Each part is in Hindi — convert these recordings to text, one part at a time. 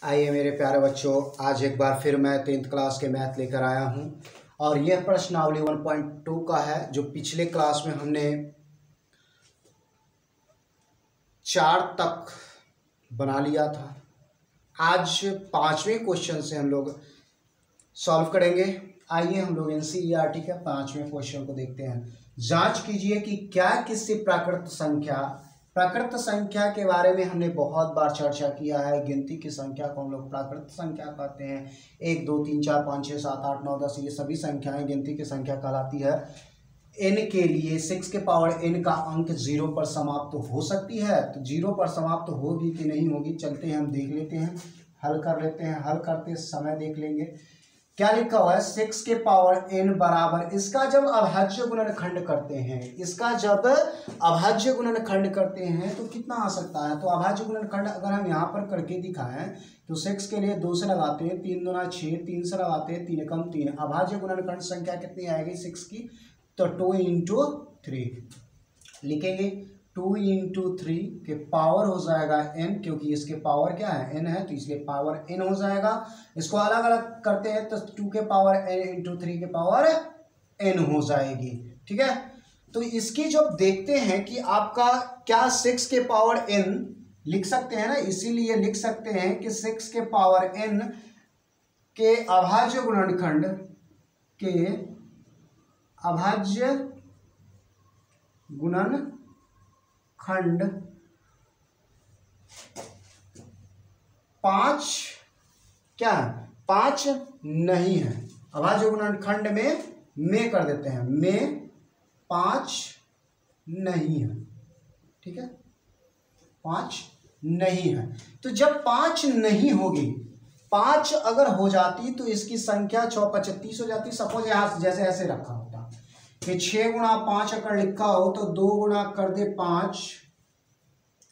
आइए मेरे प्यारे बच्चों, आज एक बार फिर मैं 10th क्लास के मैथ लेकर आया हूं और यह प्रश्नावली 1.2 का है जो पिछले क्लास में हमने 4 तक बना लिया था। आज 5वें क्वेश्चन से हम लोग सॉल्व करेंगे। आइए हम लोग एनसीईआरटी के 5वें क्वेश्चन को देखते हैं। जांच कीजिए कि क्या किसी प्राकृत संख्या के बारे में हमने बहुत बार चर्चा किया है। गिनती की संख्या को हम लोग प्राकृत संख्या कहते हैं। 1 2 3 4 5 6 7 8 9 10 ये सभी संख्याएं गिनती की संख्या कहलाती है। n के लिए 6 के पावर n का अंक 0 पर समाप्त हो सकती है। तो 0 पर समाप्त होगी कि नहीं होगी, चलते हैं हम देख लेते हैं, हल कर लेते हैं। हल करते समय देख लेंगे क्या लिखा हुआ है। 6 के पावर n बराबर, इसका जब अभाज्य गुणनखंड करते हैं तो कितना आ सकता है। तो अभाज्य गुणनखंड अगर हम यहाँ पर करके दिखाएं तो 6 के लिए 2 से लगाते हैं, 3 दूना 6, 3 से लगाते हैं, 3 एकम 3। अभाज्य गुणनखंड संख्या कितनी आएगी 6 की, तो 2 इंटू 3 लिखेंगे। 2 इंटू 3 के पावर हो जाएगा n, क्योंकि इसके पावर क्या है n है, तो इसलिए पावर n हो जाएगा। इसको अलग अलग करते हैं तो 2 के पावर n इंटू 3 के पावर n हो जाएगी। ठीक है, तो इसकी जब देखते हैं कि आपका क्या 6 के पावर n लिख सकते हैं ना, इसीलिए लिख सकते हैं कि 6 के पावर n के अभाज्य गुणनखंड 5 क्या है, 5 नहीं है। अभाज्य गुणनखंड में कर देते हैं, में 5 नहीं है। ठीक है, 5 नहीं है। तो जब 5 नहीं होगी, 5 अगर हो जाती तो इसकी संख्या 6 5 30 हो जाती। सपोज यहाँ जैसे ऐसे रखा होता कि 6 गुणा 5 अगर लिखा हो तो 2 गुणा कर दे 5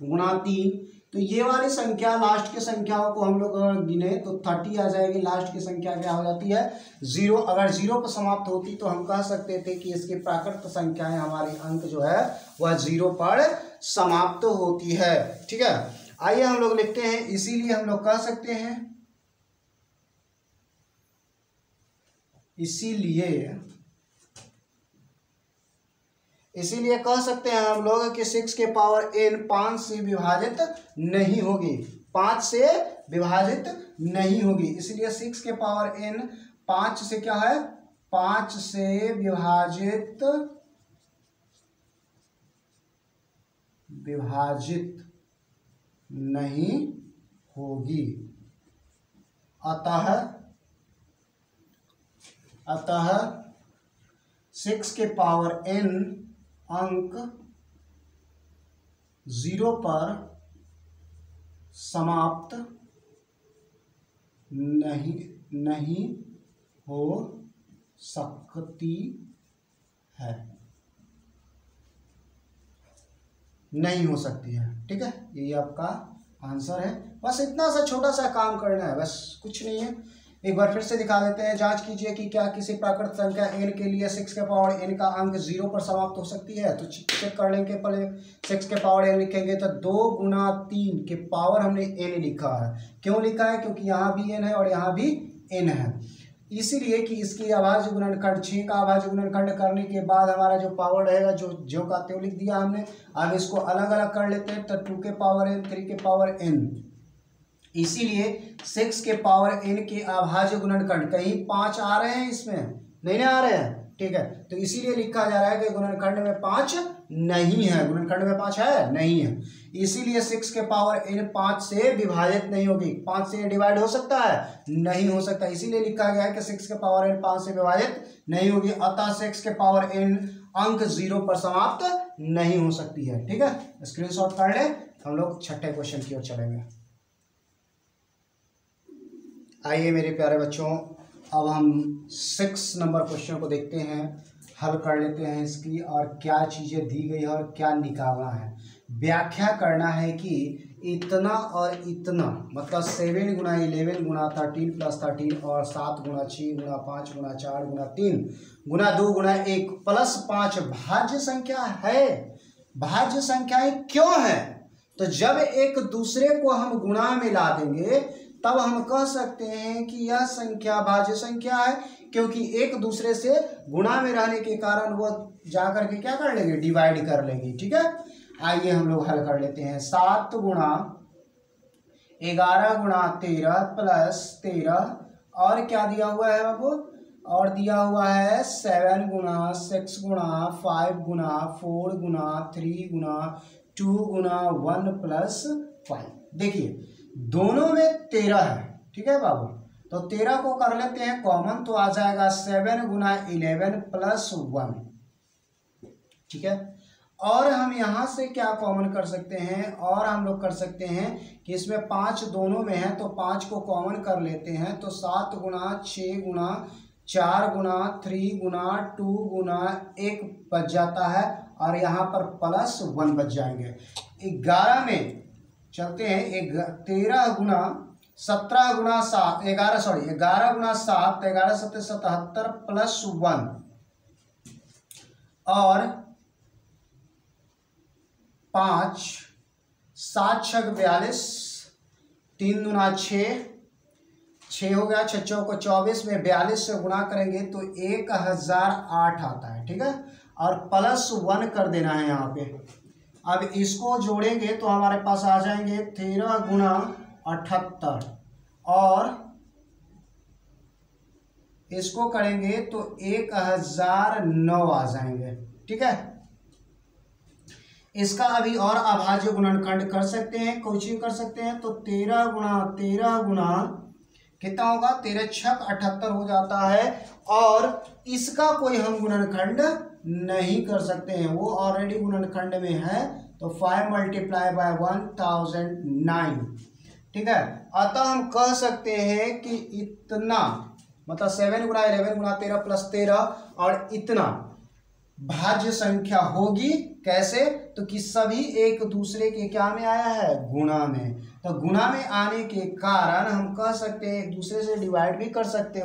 गुणा 3, तो ये वाली संख्या लास्ट की संख्याओं को हम लोग अगर गिने तो 30 आ जाएगी। लास्ट की संख्या क्या हो जाती है 0। अगर 0 पर समाप्त होती तो हम कह सकते थे कि इसकी प्राकृत संख्याएं, हमारी अंक जो है वह 0 पर समाप्त होती है। ठीक है, आइए हम लोग लिखते हैं। इसीलिए हम लोग कह सकते हैं, इसीलिए कह सकते हैं हम लोग कि 6 के पावर n 5 से विभाजित नहीं होगी, 5 से विभाजित नहीं होगी। इसलिए 6 के पावर n 5 से क्या है, 5 से विभाजित नहीं होगी। अतः 6 के पावर n अंक 0 पर समाप्त नहीं हो सकती है, नहीं हो सकती है। ठीक है, यही आपका आंसर है। बस इतना सा छोटा सा काम करना है, बस कुछ नहीं है। एक बार फिर से दिखा देते हैं। जांच कीजिए कि क्या किसी प्राकृत संख्या n के लिए 6 के पावर n का अंक 0 पर समाप्त हो सकती है। तो चेक कर लेंगे। पहले 6 के पावर n लिखेंगे तो 2 गुणा 3 के पावर हमने n लिखा है। क्यों लिखा है, क्योंकि यहाँ भी n है और यहाँ भी n है। इसीलिए कि इसकी अभाज्य गुणनखंड 6 का अभाज्य गुणनखंड करने के बाद हमारा जो पावर रहेगा जो का त्यों लिख दिया हमने। अब इसको अलग अलग कर लेते हैं तो 2 के पावर n 3 के पावर n। इसीलिए 6 के पावर n के अभाज्य गुणनखंड, कहीं 5 आ रहे हैं इसमें, नहीं आ रहे हैं। ठीक है, तो इसीलिए लिखा जा रहा है कि गुणनखंड में 5 नहीं है। गुणनखंड में 5 है, नहीं है। इसीलिए 6 के पावर n 5 से विभाजित नहीं होगी। 5 से डिवाइड हो सकता है, नहीं हो सकता। इसीलिए लिखा गया है कि 6 के पावर n 5 से विभाजित नहीं होगी। अतः 6 के पावर n अंक 0 पर समाप्त नहीं हो सकती है। ठीक है, स्क्रीनशॉट कर ले। हम लोग छठे क्वेश्चन की ओर चलेंगे। आइए मेरे प्यारे बच्चों, अब हम 6 नंबर क्वेश्चन को देखते हैं, हल कर लेते हैं इसकी, और क्या चीज़ें दी गई है और क्या निकालना है। व्याख्या करना है कि इतना और इतना, मतलब 7 गुणा 11 गुणा 13 प्लस 13 और 7 गुणा 6 गुणा 5 गुणा 4 गुणा 3 गुणा 2 गुणा 1 प्लस 5 भाज्य संख्या है। भाज्य संख्याएं क्यों है? तो जब एक दूसरे को हम गुणा में ला देंगे तब हम कह सकते हैं कि यह संख्या भाज्य संख्या है, क्योंकि एक दूसरे से गुणा में रहने के कारण वह जाकर के क्या कर लेंगे, डिवाइड कर लेंगे। ठीक है, आइए हम लोग हल कर लेते हैं। 7 गुणा 11 गुणा 13 प्लस 13 और क्या दिया हुआ है बाबू, और दिया हुआ है 7 गुणा 6 गुणा 5 गुणा 4 गुणा 3 गुणा 2 गुणा 1 प्लस 5। देखिए दोनों में 13 है। ठीक है बाबू, तो 13 को कर लेते हैं कॉमन, तो आ जाएगा 7 गुणा 11 प्लस 1। ठीक है, और हम यहाँ से क्या कॉमन कर सकते हैं, और हम लोग कर सकते हैं कि इसमें 5 दोनों में है, तो 5 को कॉमन कर लेते हैं, तो 7 गुणा 6 गुणा 4 गुणा 3 गुणा 2 गुणा 1 बच जाता है, और यहाँ पर प्लस 1 बच जाएंगे। 11 में चलते हैं, 13 गुणा 17 गुणा 7 11 गुणा 7 11 7 77 प्लस 1 और 5 7 6 42 3 गुना 6 हो गया, 6 चौको 24 में 42 से गुणा करेंगे तो 1008 आता है। ठीक है, और प्लस 1 कर देना है यहाँ पे। अब इसको जोड़ेंगे तो हमारे पास आ जाएंगे 13 गुणा 78 और इसको करेंगे तो 1009 आ जाएंगे। ठीक है, इसका अभी और अभाज्य गुणनखंड कर सकते हैं, कोचिंग कर सकते हैं, तो 13 गुणा कितना होगा, 13 छक 78 हो जाता है, और इसका कोई हम गुणनखंड नहीं कर सकते हैं, वो ऑलरेडी गुणनखंड में है, तो 5 मल्टीप्लाई बाय 1009। ठीक है, अतः हम कह सकते हैं कि इतना मतलब 7 गुणा 11 गुणा 13 प्लस 13 और इतना भाज्य संख्या होगी। कैसे, तो कि सभी एक दूसरे के क्या में आया है, गुणा में। तो गुणा में आने के कारण हम कह सकते हैं एक दूसरे से डिवाइड भी कर सकते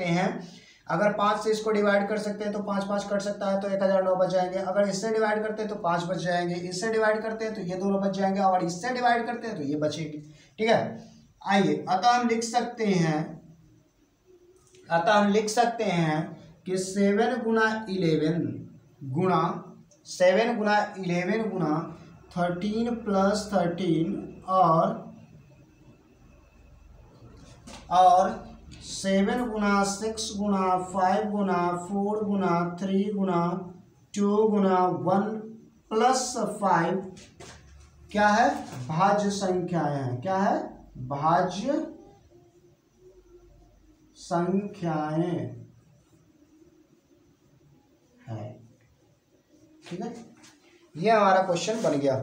हैं। अगर 5 से इसको डिवाइड कर सकते हैं तो 5 5 कट सकता है, तो 1009 बच जाएंगे। अगर इससे डिवाइड करते हैं तो 5 बच जाएंगे, इससे डिवाइड करते हैं तो ये दोनों बच जाएंगे, और इससे डिवाइड करते हैं तो ये बचेगी। ठीक है, आइए अतः हम लिख सकते हैं कि 7 गुणा 11 गुणा 13 प्लस 13 और 7 गुणा 6 गुणा 5 गुणा 4 गुणा 3 गुणा 2 गुणा 1 प्लस 5 क्या है, भाज्य संख्याएं हैं। क्या है, भाज्य संख्याएं है। ठीक है, ये हमारा क्वेश्चन बन गया।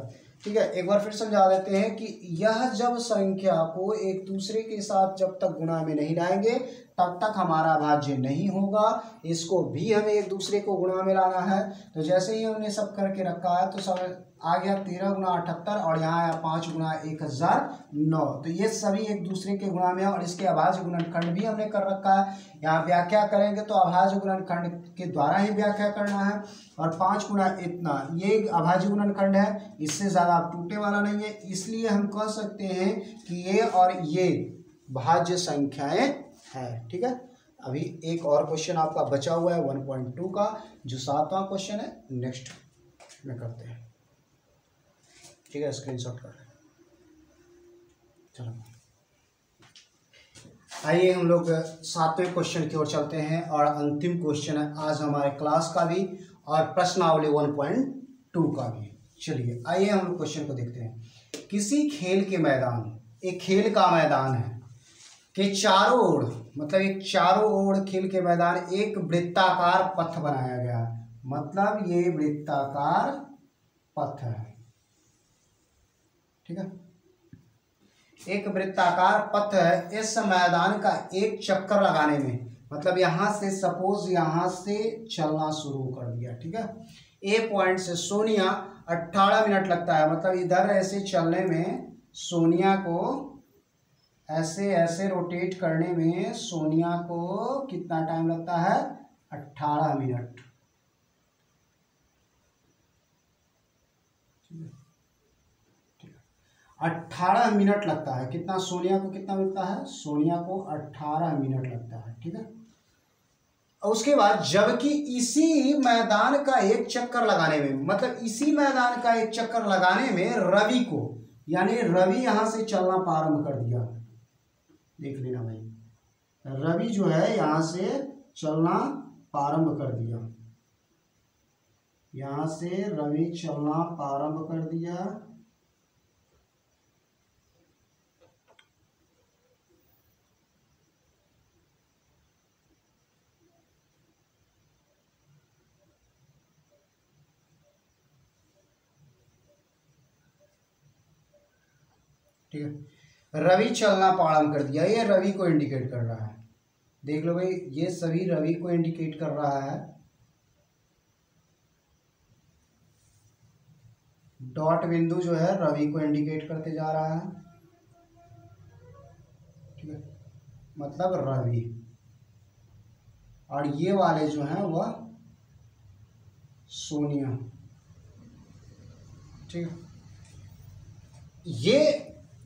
ठीक है, एक बार फिर समझा देते हैं कि यह जब संख्या को एक दूसरे के साथ जब तक गुणा में नहीं लाएंगे तब तक हमारा भाज्य नहीं होगा। इसको भी हमें एक दूसरे को गुणा में लाना है। तो जैसे ही हमने सब करके रखा है तो सब आ गया 13 गुणा 78 और यहाँ आया 5 गुणा 1009। तो ये सभी एक दूसरे के गुणा में है, और इसके अभाज्य गुणनखंड भी हमने कर रखा है। यहाँ व्याख्या करेंगे तो अभाज्य गुणनखंड के द्वारा ही व्याख्या करना है। और 5 गुणा इतना ये अभाज्य गुणनखंड है, इससे ज़्यादा टूटने वाला नहीं है, इसलिए हम कह सकते हैं कि ये और ये भाज्य संख्याएं है। ठीक है, अभी एक और क्वेश्चन आपका बचा हुआ है 1.2 का, जो 7वां क्वेश्चन है, नेक्स्ट में करते हैं। ठीक है, स्क्रीनशॉट कर लें। चलो आइए हम लोग 7वें क्वेश्चन की ओर चलते हैं, और अंतिम क्वेश्चन है आज हमारे क्लास का भी और प्रश्नावली 1.2 का भी। चलिए आइए हम लोग क्वेश्चन को देखते हैं। किसी खेल के मैदान, एक खेल का मैदान है कि चारों ओर मतलब एक चारों ओर खेल के मैदान एक वृत्ताकार पथ बनाया गया है। मतलब ये वृत्ताकार पथ है। ठीक है, एक वृत्ताकार पथ है। इस मैदान का एक चक्कर लगाने में मतलब यहां से सपोज यहां से चलना शुरू कर दिया। ठीक है, ए पॉइंट से सोनिया 18 मिनट लगता है। मतलब इधर ऐसे चलने में सोनिया को ऐसे ऐसे रोटेट करने में सोनिया को कितना टाइम लगता है, 18 मिनट। 18 मिनट लगता है। कितना? सोनिया को कितना मिलता है? सोनिया को 18 मिनट लगता है। ठीक है। उसके बाद जबकि इसी मैदान का एक चक्कर लगाने में, मतलब इसी मैदान का एक चक्कर लगाने में रवि को, यानी रवि यहां से चलना प्रारंभ कर दिया। देख लेना भाई, रवि जो है यहां से चलना प्रारंभ कर दिया। यहां से रवि चलना प्रारंभ कर दिया। ठीक है, रवि चलना प्रारंभ कर दिया। ये रवि को इंडिकेट कर रहा है। देख लो भाई, ये सभी रवि को इंडिकेट कर रहा है। डॉट बिंदु जो है रवि को इंडिकेट करते जा रहा है। ठीक है, मतलब रवि। और ये वाले जो हैं वह सोनिया। ठीक है, ये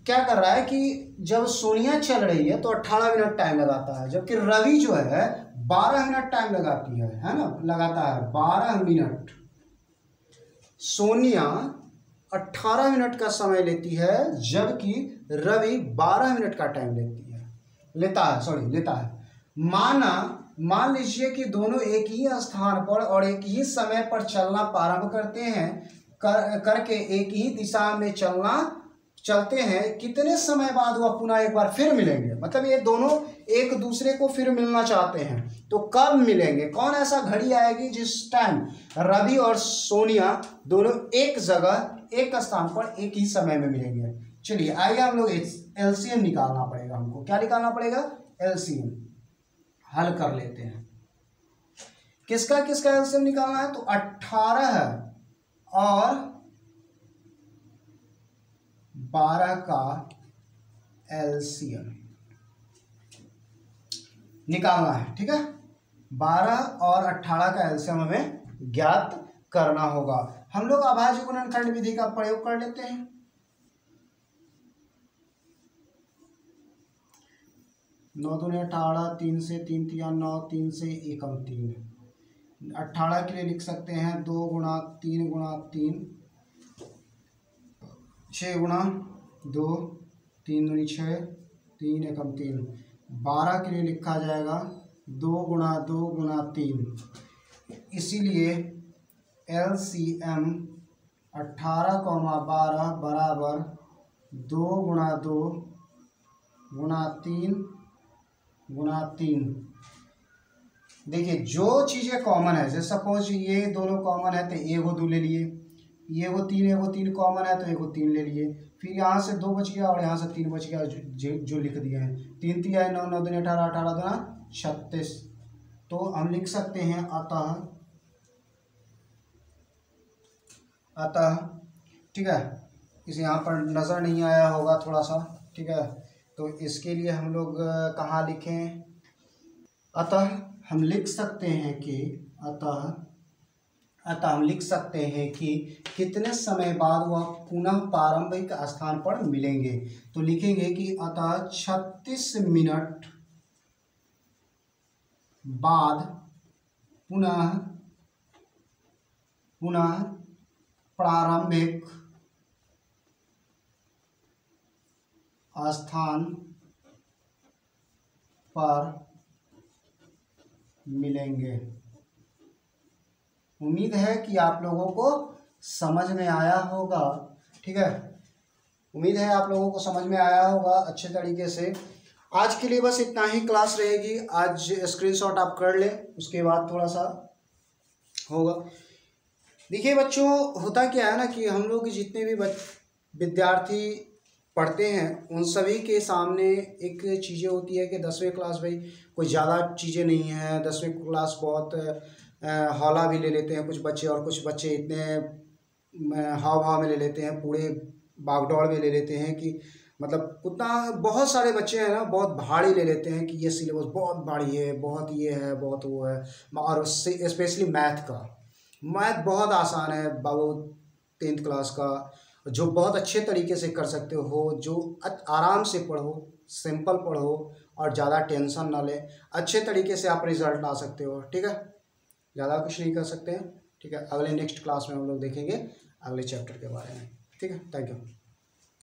क्या कर रहा है कि जब सोनिया चल रही है तो 18 मिनट टाइम लगाता है, जबकि रवि जो है 12 मिनट टाइम लगाती है ना, लगाता है 12 मिनट। सोनिया 18 मिनट का समय लेती है, जबकि रवि 12 मिनट का टाइम लेता है। मान लीजिए कि दोनों एक ही स्थान पर और एक ही समय पर चलना प्रारंभ करते हैं, करके एक ही दिशा में चलते हैं। कितने समय बाद वह पुनः एक बार फिर मिलेंगे? मतलब ये दोनों एक दूसरे को फिर मिलना चाहते हैं, तो कब मिलेंगे? कौन ऐसा घड़ी आएगी जिस टाइम रवि और सोनिया दोनों एक जगह एक स्थान पर एक ही समय में मिलेंगे? चलिए आइए हम लोग एलसीएम निकालना पड़ेगा। हमको क्या निकालना पड़ेगा? एलसीएम हल कर लेते हैं। किसका एलसीएम निकालना है? तो 18 और 12 का एलसीएम निकालना है। ठीक है, 12 और 18 का एलसीएम हमें ज्ञात करना होगा। हम लोग अभाज्य गुणनखंड विधि का प्रयोग कर लेते हैं। 9 दूनी 18, 3 से 3 तिया 9, 3 से 1 3। 18 के लिए लिख सकते हैं 2 गुणा 3 गुणा 3, 6 गुणा 2, 3 दूनी 6, 3 1 3। 12 के लिए लिखा जाएगा 2 गुणा 2 गुणा 3। इसीलिए एलसीएम 18,12 बराबर 2 गुणा 2 गुणा 3 गुणा 3। देखिए जो चीज़ें कॉमन है, जैसे सपोज ये दोनों कॉमन है तो एगो 2 ले लिए, ये वो 3 कॉमन है तो एगो 3 ले लिए, फिर यहाँ से 2 बच गया और यहाँ से 3 बच गया, जो लिख दिए हैं। 3 3 9 9 दूनी 18, 18 दूना 36। तो हम लिख सकते हैं अतः ठीक है, इसे यहाँ पर नज़र नहीं आया होगा थोड़ा सा। ठीक है, तो इसके लिए हम लोग कहाँ लिखें? अतः हम लिख सकते हैं कि अतः हम लिख सकते हैं कि कितने समय बाद वह पुनः प्रारंभिक स्थान पर मिलेंगे। तो लिखेंगे कि अतः 36 मिनट बाद पुनः प्रारंभिक स्थान पर मिलेंगे। उम्मीद है कि आप लोगों को समझ में आया होगा। ठीक है, उम्मीद है आप लोगों को समझ में आया होगा अच्छे तरीके से। आज के लिए बस इतना ही क्लास रहेगी। आज स्क्रीनशॉट आप कर लें, उसके बाद थोड़ा सा होगा। देखिए बच्चों, होता क्या है ना कि हम लोग जितने भी विद्यार्थी पढ़ते हैं उन सभी के सामने एक चीज़ें होती है कि 10वीं क्लास भाई कोई ज़्यादा चीज़ें नहीं है। 10वीं क्लास बहुत हौला भी ले लेते हैं कुछ बच्चे, और कुछ बच्चे इतने हाव भाव में ले लेते हैं, पूरे बागडोर में ले लेते हैं कि मतलब उतना। बहुत सारे बच्चे हैं ना बहुत भारी ले लेते हैं कि ये सिलेबस बहुत भारी है, बहुत ये है, बहुत वो है। और स्पेशली मैथ बहुत आसान है बाबू 10th क्लास का, जो बहुत अच्छे तरीके से कर सकते हो, जो आराम से पढ़ो, सिंपल पढ़ो और ज़्यादा टेंशन ना ले, अच्छे तरीके से आप रिजल्ट ला सकते हो। ठीक है, ज़्यादा कुछ नहीं कर सकते हैं। ठीक है, अगले नेक्स्ट क्लास में हम लोग देखेंगे अगले चैप्टर के बारे में। ठीक है, थैंक यू।